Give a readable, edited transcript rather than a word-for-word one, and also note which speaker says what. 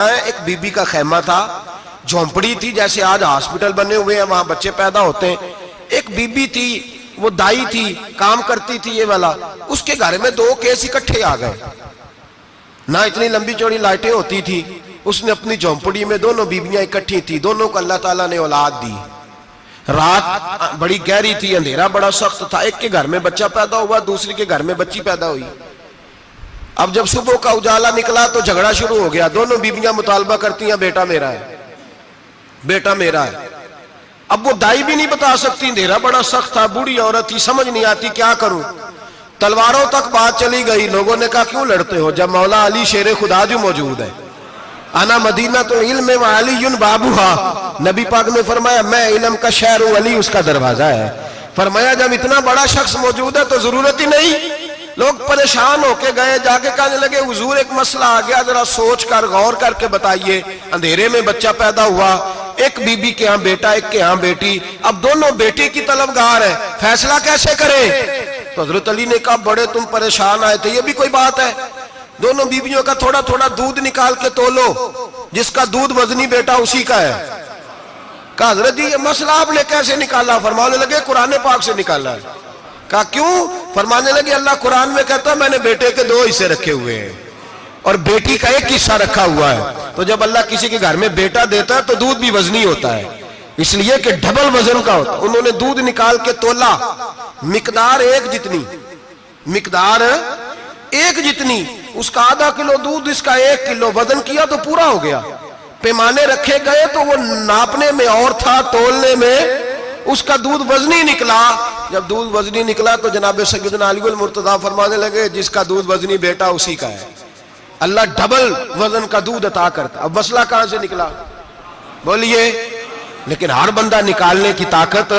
Speaker 1: ایک be be کا خیمہ تھا، جھونپڑی تھی، جیسے آج ہاسپٹل بنے ہوئے ہیں وہاں بچے پیدا ہوتے ہیں۔ ایک بی بی تھی، وہ دائی تھی، کام کرتی تھی یہ والا، اس کے گھر میں 2 کیس اکٹھے آ گئے، نہ اتنی لمبی چوڑی لائٹیں ہوتی تھی۔ اس نے اپنی جھونپڑی میں دونوں بیویاں اکٹھی تھی، دونوں کو اللہ تعالیٰ نے اولاد دی۔ رات بڑی گہری تھی، اندھیرا بڑا سخت تھا، ایک کے گھر میں بچہ پیدا ہوا، دوسری کے گھر میں بچی پیدا ہوئی۔ اب جب صبح کا اجالا نکلا تو جھگڑا شروع ہو گیا، دونوں بیویاں مطالبہ کرتی ہیں بیٹا میرا ہے، بیٹا میرا ہے۔ اب وہ دائی بھی نہیں بتا سکتی، اندھیرا بڑا سخت تھا، بوڑھی عورت تھی، سمجھ نہیں آتی کیا کروں۔ تلواروں تک بات چلی گئی، لوگوں نے کہا کیوں لڑتے ہو جب مولا علی شیر خدا جو موجود ہے۔ انا مدینہ تو علم و علی بابوہا، نبی پاک نے فرمایا میں علم کا شہر ہوں، علی اس کا دروازہ ہے۔ فرمایا جب اتنا بڑا شخص موجود ہے تو ضرورت ہی نہیں۔ لوگ پریشان ہو کے گئے، جا کے کہنے لگے حضور ایک مسئلہ آ گیا، ذرا سوچ کر غور کر کے بتائیے۔ اندھیرے میں بچہ پیدا ہوا، ایک بی بی کے ہاں بیٹا، ایک کے ہاں بیٹی، اب دونوں بیٹی کی طلبگار ہے، فیصلہ کیسے کریں؟ تو حضرت علی نے کہا بڑے تم پریشان آئے تھے، یہ بھی کوئی بات ہے؟ دونوں بیویوں کا تھوڑا تھوڑا دودھ نکال کے تولو، جس کا دودھ وزنی بیٹا اسی کا ہے۔ کہا حضرت جی یہ مسئلہ آپ نے کیسے نکالا؟ فرمانے لگے قرآن پاک سے نکالا ہے۔ کہا کیوں؟ فرمانے لگے اللہ قرآن میں کہتا ہے میں نے بیٹے کے 2 حصے رکھے ہوئے ہیں اور بیٹی کا 1 حصہ رکھا ہوا ہے، تو جب اللہ کسی کے گھر میں بیٹا دیتا ہے تو دودھ بھی وزنی ہوتا ہے، اس لیے کہ ڈبل وزن کا ہوتا ہے۔ انہوں نے دودھ نکال کے تولا، مقدار 1 جتنی، مقدار 1 جتنی، اس کا ½ کلو دودھ، اس کا 1 کلو، وزن کیا تو پورا ہو گیا۔ پیمانے رکھے گئے تو وہ ناپنے میں اور تھا، تولنے میں اس کا دودھ وزنی نکلا۔ جب دودھ وزنی نکلا تو جناب سیدنا علی المرتضیٰ فرمانے لگے جس کا دودھ وزنی بیٹا اسی کا ہے، اللہ ڈبل وزن کا دودھ عطا کرتا۔ اب مسئلہ کہاں سے نکلا بولیے؟ لیکن ہر بندہ نکالنے کی طاقت